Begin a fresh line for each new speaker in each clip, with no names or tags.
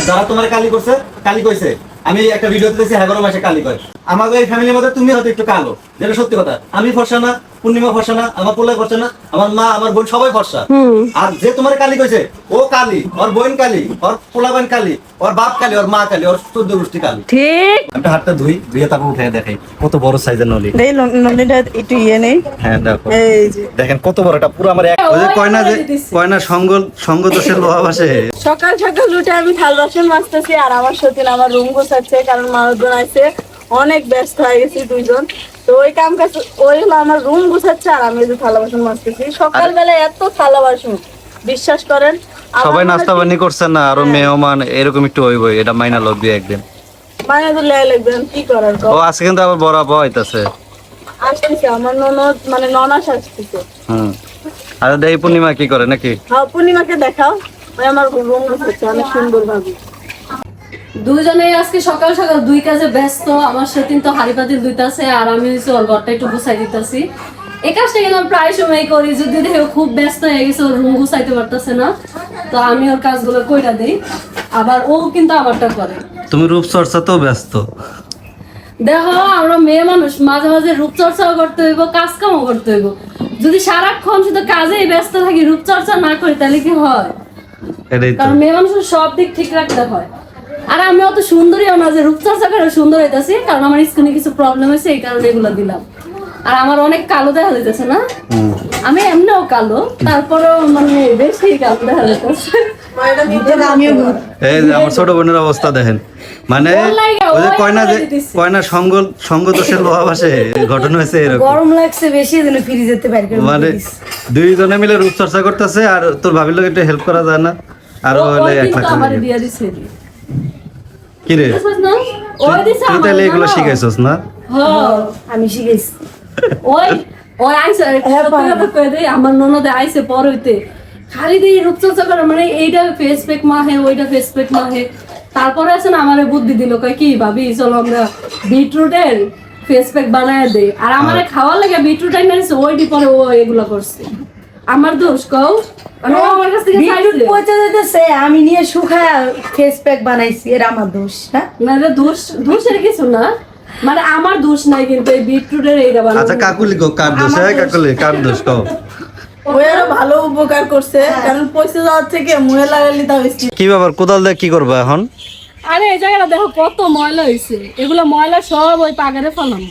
যারা তোমার কালি করছে কালি কইছে আমি একটা ভিডিওতে দেখছি 11 মাসে কালি কয় আমাদের এই ফ্যামিলির মধ্যে তুমি হয়তো একটু কালো, যেটা সত্যি কথা। আমি ফর্সা না, পূর্ণিমা ফর্সা না, আমার পোলা ফর্সা না, আমার মা আমার বোন সবাই ফর্সা। আর যে তোমার কালি কইছে ও কালি, ওর বোন কালি, ওর পোলা বোন কালি, ওর বাপ কালি, ওর মা কালি, ওর 14 গোষ্ঠী কালি। ঠিক আমি হাতটা ধুয়ে তারপর উঠে দেখাই কত বড় সাইজের নলি।
এই নলিটা একটু ইয়ে নেই।
হ্যাঁ দেখো,
এই যে
দেখেন কত বড়, এটা পুরো আমার এক ওই যে কয় না সঙ্গ দোষের লোহা ভাসে।
সকাল সকাল উঠে আমি থাল বাসন মাজতেছি আর আমার সতীন আমার রুম গোছাচ্ছে, কারণ মানুষজন আছে, অনেক ব্যস্ত হয়ে গেছি দুইজন। তো ওই কাম কাজ ওই হলো আমার রুম গোছাচ্ছে আর আমি যে থালা বাসন মাজতেছি। সকালবেলা এত থালা বাসন, বিশ্বাস করেন
সবাই নাস্তা পানি করছেন না, আরো মেহমান এরকম একটু হইব, এটা মাইনা লব দিয়ে একদিন
মানে তো লেয় লাগবেন কি করার।
ও আজকে কিন্তু আবার বড় আপা হইতাছে,
আসতেছে আমার ননদ, মানে ননাস আসতেছে।
আর দেই পূর্ণিমা কি করে নাকি?
হ্যাঁ পূর্ণিমাকে দেখাও, ওই আমার রুম গোছাচ্ছে অনেক সুন্দর ভাবে।
দুজনেই আজকে সকাল সকাল দুই কাজে ব্যস্ত। আমার সেদিন তো হাড়ি পাতিল দুইতাছে আর আমি হচ্ছে ওর ঘরটা একটু গুছাই দিতেছি। এই কাজটা কিন্তু আমি প্রায় সময় করি, যদি দেখে খুব ব্যস্ত হয়ে গেছে, ওর রুম গুছাইতে পারতেছে না, তো আমি ওর কাজগুলো কইরা দিই, আবার ও কিন্তু আমারটা করে।
তুমি রূপচর্চাতেও ব্যস্ত।
দেখো আমরা মেয়ে মানুষ, মাঝে মাঝে রূপচর্চাও করতে হইব, কাজ কামও করতে হইব। যদি সারাক্ষণ শুধু কাজেই ব্যস্ত থাকি, রূপচর্চা না করি, তাহলে কি হয়? কারণ মেয়ে মানুষের সব দিক ঠিক রাখতে হয়। আর আমি অত সুন্দরীও না যে রূপচর্চা করে সুন্দর হইতাছি, কারণ আমার স্কিনে কিছু প্রবলেম হয়েছে, এই কারণে এগুলো দিলাম। আর আমার অনেক কালো দেখা যাইতেছে না, আমি এমনিও কালো, তারপরেও মানে বেশি কালো দেখা যাইতেছে।
এই যে আমার ছোট বোনের অবস্থা দেখেন, মানে ওই যে কয় না সঙ্গ দোষের লোহা ভাসে, ঘটনা হয়েছে এরকম।
গরম লাগছে বেশি, এজন্য ফ্রিজ যেতে পারি।
মানে দুইজনে মিলে রূপচর্চা করতেছে, আর তোর ভাবির লোক একটু হেল্প করা যায় না? আর ও হলে একলা
আমারে দিয়া দিছে।
কি রে, তুই তাহলে এগুলো শিখাইছস না?
হ্যাঁ
আমি শিখেছি।
ওই আইসে আমার ননদে আইসে পর হইতে খালি দিয়ে রূপচর্চা করে, মানে এইটা ফেস প্যাক মাহে, ওইটা ফেস প্যাক মাহে। তারপরে আছে না আমারে বুদ্ধি দিল, কয় কি ভাবি চলো আমরা বিটরুটের ফেস প্যাক বানায় দেই। আর আমারে খাওয়ার লাগে বিটরুট আইনাছে, ওইটি পরে ও এগুলা করছে। আমার দোষ কও? আমার কাছ থেকে
বিটরুট পচে যেতেছে, আমি নিয়ে শুকায় ফেস প্যাক বানাইছি, এর আমার দোষ না?
না রে, দোষের কিছু না, মানে আমার দোষ নাই, কিন্তু এই বিটরুটের এইটা বানানো।
আচ্ছা কাকুলি কো কার দোষ? হ্যাঁ কাকুলি কার দোষ কও?
ওই আরো ভালো উপকার করছে, কারণ পয়সা যাওয়ার থেকে মুহে লাগালি তা হইছে।
কি ব্যাপার, কোদাল দিয়ে কি করবে এখন?
আরে এই জায়গাটা দেখো কত ময়লা হয়েছে, এগুলো ময়লা সব ওই পাগারে ফেলাম।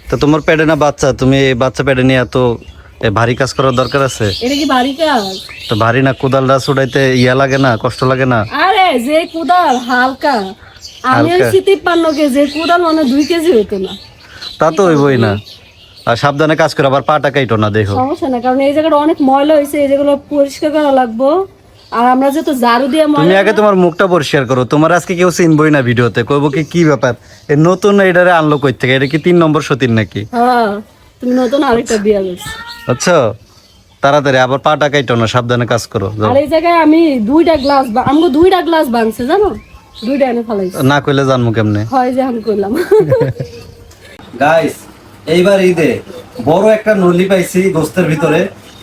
তো তোমার পেটে না বাচ্চা, তুমি এই বাচ্চা পেটে নিয়ে এত ভারী কাজ করার দরকার আছে?
এটা কি ভারী কাজ?
তো ভারী না, কোদালটা ছুটাইতে ইয়া লাগে না, কষ্ট লাগে না?
আরে যে কুদাল হালকা, আমি
হালকা?
53 কেজি, কুদাল মানে 2 কেজি হইতো না।
তা তো হইবই না। আর সাবধানে কাজ করে, আবার পাটা কাইটো না, দেখো।
সমস্যা না, কারণ এই জায়গাটা অনেক ময়লা হয়েছে, এই জায়গাগুলো পরিষ্কার করা লাগবো। আর আমরা যেহেতু ঝাড়ু দিয়ে
তুমি আগে তোমার মুখটা পরিষ্কার করো, তোমার আজকে কেউ চিনবই না ভিডিওতে, কইবো কি ব্যাপার, এই নতুন এটারে আনলো কই থেকে, এটা কি 3 নম্বর সতীন নাকি?
হ্যাঁ তুমি নতুন আরেকটা বিয়া করছো।
আচ্ছা তাড়াতাড়ি আবার পাটা কাইটো না, সাবধানে কাজ করো।
আর এই জায়গায় আমি 2টা গ্লাস, আমাকে 2টা গ্লাস ভাঙছে জানো, 2টা এনে ফেলাইছি।
না কইলে জানমু কেমনে?
হয় যে আমি কইলাম।
গাইস এইবার ঈদে বড় একটা নলি পাইছি গোস্তের ভিতরে।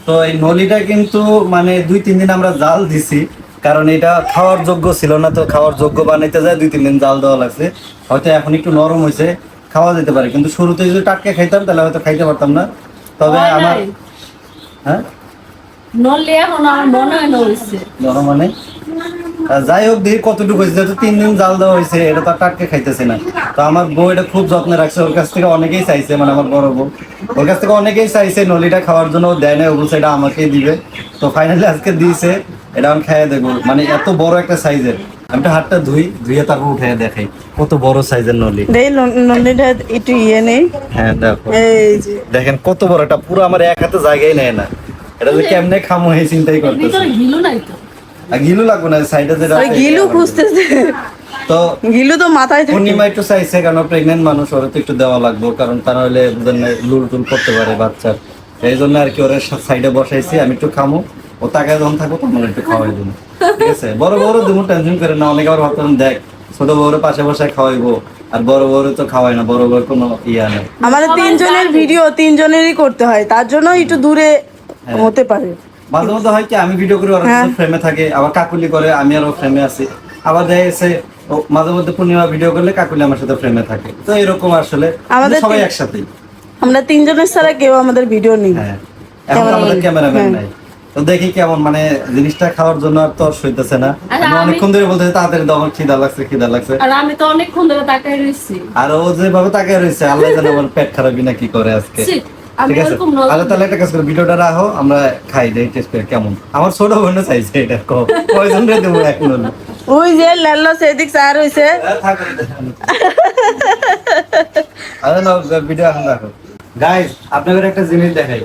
তো এই নলিটা কিন্তু মানে 2-3 দিন আমরা জাল দিছি, কারণ এটা খাওয়ার যোগ্য ছিল না। তো খাওয়ার যোগ্য বানাইতে যায় 2-3 দিন জাল দেওয়া লাগছে। হয়তো এখন একটু নরম হয়েছে, খাওয়া যেতে পারে, কিন্তু শুরুতে যদি টাটকা খাইতাম তাহলে হয়তো খাইতে পারতাম না। তবে আমার হ্যাঁ
নলে এখন আমার মনে হয় না হইছে
নরম মানে যাই হোক, দেখি কতটুকু হয়েছে, যেহেতু 3 দিন জাল দেওয়া হয়েছে, এটা তো টাটকে খাইতেছে না। তো আমার বউ এটা খুব যত্নে রাখছে, ওর কাছ থেকে অনেকেই চাইছে, মানে আমার বড় বউ ওর কাছ থেকে অনেকেই চাইছে নলিটা খাওয়ার জন্য, দেয় না, ওগুলো সেটা আমাকেই দিবে। তো ফাইনালি আজকে দিয়েছে, এটা আমি খাইয়ে দেখবো, মানে এত বড় একটা সাইজের। আমি তো হাতটা ধুয়ে তারপর উঠে দেখাই কত বড় সাইজের নলি।
এই নলিটা একটু ইয়ে নেই।
হ্যাঁ দেখো,
এই যে
দেখেন কত বড়, এটা পুরো আমার এক হাতে জায়গায় নেয় না। এটা যে কেমনে খামো এই চিন্তাই করতেছে।
ভিতরে ঘিলু নাই তো?
আর গিলু লাগবো না, সাইডে যেটা
ওই গিলু খুঁজতেছে,
তো
গিলু তো মাথায় থাকে।
পূর্ণিমা একটু চাইছে, কারণ প্রেগনেন্ট মানুষ, ওরা তো একটু দেওয়া লাগবে, কারণ তা নাহলে লুল টুল করতে পারে বাচ্চার। এই জন্য আর কি ওরা সাইডে বসাইছি, আমি একটু খামো, ও তাকায় যখন থাকবো তখন একটু খাওয়াই দেবো, ঠিক আছে? বড় বড় দেবো, টেনশন করে না। অনেকে আবার ভাবতাম দেখ ছোট বউরে পাশে বসায় খাওয়াইবো, আর বড় বউরে তো খাওয়াই না, বড় বউর কোনো ইয়া নেই।
আমাদের 3 জনের ভিডিও 3 জনেরই করতে হয়, তার জন্য একটু দূরে হতে পারে।
মাঝে মধ্যে হয় কি আমি ভিডিও করি, ওরা ফ্রেমে থাকে, আবার কাকুলি করে, আমি আরো ফ্রেমে আছি। আবার দেখা গেছে মাঝে মধ্যে পূর্ণিমা ভিডিও করলে কাকুলি আমার সাথে ফ্রেমে থাকে, তো এরকম আসলে
আমাদের
সবাই একসাথেই।
আমরা তিনজনের ছাড়া কেউ আমাদের ভিডিও নেই।
হ্যাঁ, এখন আমাদের ক্যামেরাম্যান নাই, তো দেখি কেমন মানে জিনিসটা খাওয়ার জন্য আর তর্স হইতেছে না। আমি অনেকক্ষণ ধরে বলতেছি তাড়াতাড়ি দাও, আমার খিদা লাগছে।
আর আমি তো অনেকক্ষণ ধরে তাকাই রইছি।
আর ও যেভাবে তাকিয়ে রয়েছে, আল্লাহ জানে আমার পেট খারাপই না কি করে আজকে।
ছি, আমি
ঠিক আছে,
ওরকম নজর
আচ্ছা তাহলে একটা কাজ করো, ভিডিওটা রাখো, আমরা খাই দেই, টেস্ট করে কেমন। আমার ছোট বোনও চাইছে এটা, কয়জন রে দেবো এক নলি।
ওই যে লাল্লা সেদিক চার হইছে।
আরে না, ভিডিও এখন রাখো। গাইস, আপনাদের একটা জিনিস দেখাই,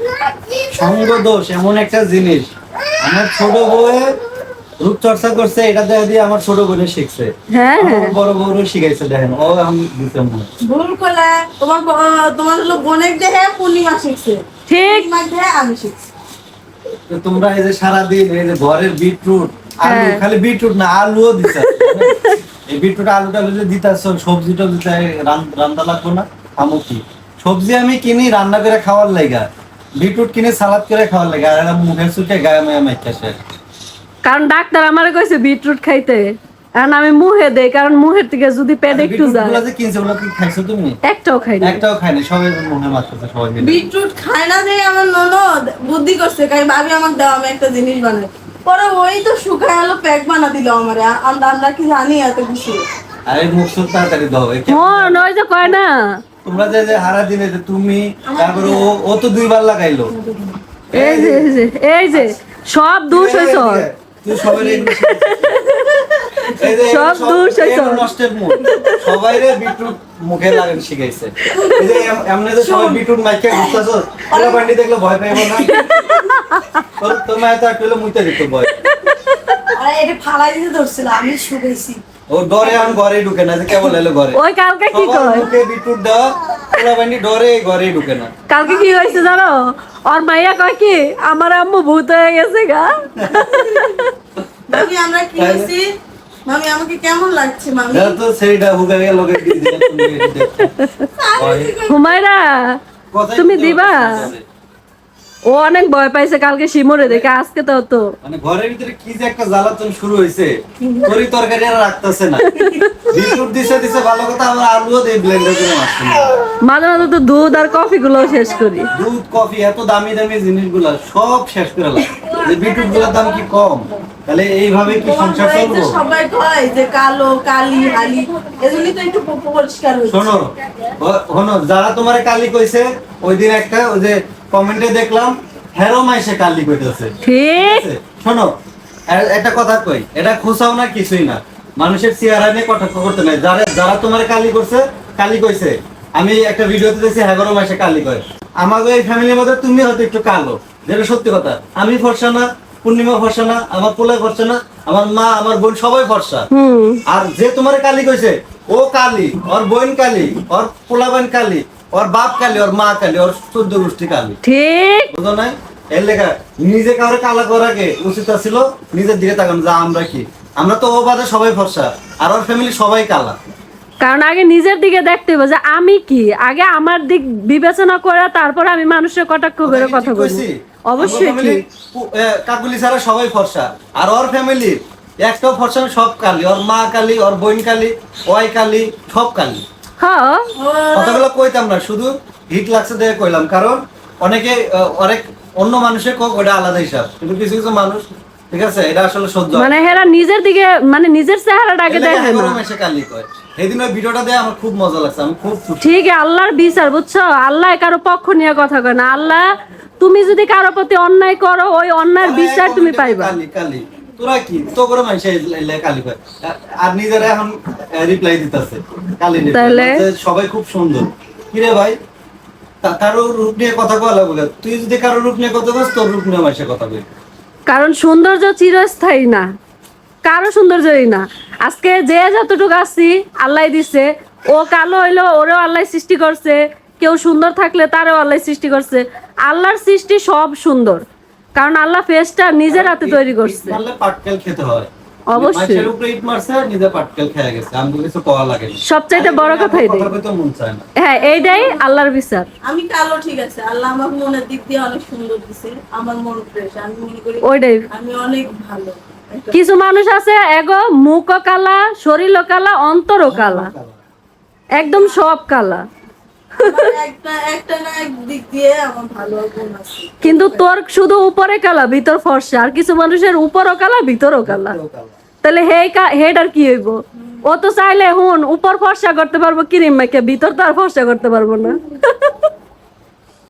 সঙ্গ দোষ এমন একটা জিনিস, আমার ছোট বউয়ে রূপচর্চা করছে, এটা দেখা দিয়ে আমার ছোট বোনে শিখছে।
হ্যাঁ
আমার বড় বউরও শিখাইছে, দেখেন ও আমি দিতাম না।
ভুল করলে তোমার হলো বোনের দেহে পূর্ণিমা শিখছে,
ঠিক
পূর্ণিমার দেহে আমি শিখছি।
তো তোমরা এই যে সারাদিন এই যে ঘরের বিটরুট আলু,
হ্যাঁ।
খালি বিটরুট না আলুও দিতা, এই বিটরুট আলুটা যদি দিতাছ, সবজি টবজি রান্না লাগবো না। আমো কি সবজি আমি কিনি রান্না করে খাওয়ার লাগা, বিটরুট কিনে সালাদ করে খাওয়ার লাগা, আর এরা মুখের চুকে গায়ে মায়া মাইকা শেষ।
কারণ ডাক্তার আমারে কইছে বিটরুট খাইতে, কারণ আমি মুহে দেই, কারণ মুহের থেকে যদি পেট একটু
বিটরুট
যায়।
গুলো যে কিনছে ওগুলো কি খাইছো তুমি?
একটাও খাই না।
একটাও খাইনি, সবাই মুখে মারতেছে সবাই মিলে।
বিটরুট খায় না যে আমার ননদ বুদ্ধি করছে, কাই ভাবি আমাকে দাও, আমি একটা জিনিস বানাই। পরে ওই তো শুকায় হলো প্যাক বানা দিল আমারে, আমরা কি জানি এত কিছু।
আরে মুখ সুখ তাড়াতাড়ি দাও।
মন ওই যে কয় না,
তোমরা যে যে হারা দিনে যে তুমি, তারপরে ও তো দুইবার লাগাইলো।
এই যে সব দোষ হইছ।
তুই সবাই
সব দোষ হইছ।
নষ্টের মুখ সবাইরে বিটরুট মুখে লাগান শিখাইছে। এই যে এমনি যে সবাই বিটরুট মাইকে ঘুরতেছো, ওরা বান্ডি দেখলে ভয় পাইবো না? তোর মায়ের তো একটু মুইতে দিত ভয়।
আরে এটা ফালাই দিতে ধরছিল, আমি শুকাইছি।
ও ডরে আমি ঘরে ঢুকে না, যে কেবল এলো ঘরে।
ওই কালকে কি
সবার
কয়,
মুখে বিটরুট দেওয়া, ওরা বান্ডি ডরে ঘরে ঢুকে না।
কালকে কি হয়েছে জানো, ওর মাইয়া কয় কি আমার আম্মু ভূত হয়ে গেছে গা।
মামি আমরা কি হইছি, মামি আমাকে কেমন লাগছে মামি?
এটা তো সেইটা হুকা গেল লোকে দিয়ে দিলে তুমি এটা দেখো।
হুমায়রা
কথাই
তুমি
বলতে
দিবা?
পারছো না।
ও অনেক ভয় পাইছে কালকে শিমরে দেখে, আজকে তো
মানে ঘরের ভিতরে কি যে একটা জ্বালাতন শুরু হয়েছে, তরি তরকারি আর রাখতেছে না। বিটরুট দিছে ভালো কথা, আমরা আলুও দিয়ে ব্লেন্ডার করে মারছি না।
মাঝে মাঝে তো দুধ আর কফি গুলো শেষ করি।
দুধ কফি এত দামি দামি জিনিসগুলা সব শেষ করে লাগে। যে বিটরুট গুলোর দাম কি কম? তাহলে এইভাবে কি সংসার
এই যে
চলবো?
সবাই কয় যে কালো কালি হালি, এজন্যই তো একটু পরিষ্কার হচ্ছে।
শোনো যারা তোমার কালি কইছে, ওই দিন একটা ওই যে কমেন্টে দেখলাম হেরো মাইসে কালি কইতেছে।
ঠিক
শোনো একটা কথা কই, এটা খুশাও না কিছুই না, মানুষের চেহারা নিয়ে কটাক্ষ করতে নাই। যারা তোমার কালি করছে, কালি কইছে, আমি একটা ভিডিওতে দেখছি 11 মাসে কালি কয়। আমাদের এই ফ্যামিলির মধ্যে তুমি হয়তো একটু কালো, যেটা সত্যি কথা। আমি ফর্সা না, পূর্ণিমা ফর্সা না, আমার পোলা ফর্সা না, আমার মা আমার বোন সবাই ফর্সা। আর যে তোমার কালি কইছে, ও কালি, ওর বোন কালি, ওর পোলা বোন কালি, ওর বাপ কালি, ওর মা কালি, ওর 14 গোষ্ঠী কালি।
ঠিক
বুঝো নাই? এর লেখা নিজে কাউরে কালা করার আগে উচিত ছিল নিজের দিকে তাকানো, যা আমরা কি, আমরা তো ও বাদে সবাই ফর্সা, আর ওর ফ্যামিলি সবাই কালা।
কারণ আগে নিজের দিকে দেখতে হবে যে আমি কি, আগে আমার দিক বিবেচনা করে তারপর আমি মানুষের কটাক্ষ করে কথা বলছি। অবশ্যই ঠিক।
কাকুলি ছাড়া সবাই ফর্সা, আর ওর ফ্যামিলির একটাও ফর্সা না, সব কালি, ওর মা কালি, ওর বোন কালি, ওই কালি, সব কালি।
হ্যাঁ
কথাগুলো কইতাম না, শুধু হিট লাগছে দেখে কইলাম, কারণ অনেকে অনেক অন্য মানুষের কক ওটা আলাদা হিসাব, কিন্তু কিছু কিছু মানুষ, ঠিক আছে, এটা আসলে সহ্য হয় না।
মানে হেরা নিজের দিকে, মানে নিজের চেহারাটা আগে দেখে না।
কালি কয় সেদিন ওই ভিডিওটা দিয়ে আমার খুব মজা লাগছে, আমি খুব খুশি।
ঠিক আল্লাহর বিচার, বুঝছো? আল্লাহ কারো পক্ষ নিয়ে কথা কয় না। আল্লাহ তুমি যদি কারো প্রতি অন্যায় করো, ওই অন্যায়ের বিচার তুমি পাইবা।
কালি কালি তোরা কি তো করে মানুষ কালি কয়, আর নিজেরা এখন রিপ্লাই দিতেছে কালি নিয়ে।
তাহলে?
সবাই খুব সুন্দর। কিরে ভাই, কারো রূপ নিয়ে কথা বলা বলে, তুই যদি কারো রূপ নিয়ে কথা বলিস, তোর রূপ নিয়ে মানুষের কথা বলি।
কারণ সৌন্দর্য চিরস্থায়ী না, কারো সৌন্দর্যই না। আজকে যে যতটুকু আছি আল্লাহ দিছে, ও কালো হইলো ওরেও আল্লাহ সৃষ্টি করছে, কেউ সুন্দর থাকলে তারও আল্লাহ সৃষ্টি করছে। আল্লাহর সৃষ্টি সব সুন্দর, কারণ আল্লাহ ফেসটা নিজের হাতে তৈরি করছে।
মারলে পাটকেল খেতে হয়,
অবশ্যই।
মানুষের উপরে ইট মারছে, নিজে পাটকেল খেয়ে গেছে, আমি কিছু পাওয়া লাগে না।
সবচাইতে বড় কথা এটাই।
কথা কইতে মন চায় না।
হ্যাঁ, এইটাই আল্লাহর বিচার।
আমি কালো ঠিক আছে, আল্লাহ আমার মনের দিক দিয়ে অনেক সুন্দর দিছে, আমার মন ফ্রেশ, আমি মনে করি
ওইটাই।
আমি অনেক ভালো।
কিছু মানুষ আছে এগো মুখও কালা, শরীরও কালা, অন্তরও কালা, একদম সব কালা।
আমার একটা না এক দিক দিয়ে আমার ভালো গুণ আছে।
কিন্তু তোর শুধু উপরে কালা ভিতর ফর্সা, আর কিছু মানুষের উপরও কালা ভিতরও কালা। তাহলে হেডার কি হইব? ও তো চাইলে হুন উপর ফর্সা করতে পারবো ক্রিম মেখে, ভিতর তো আর ফর্সা করতে পারবো না।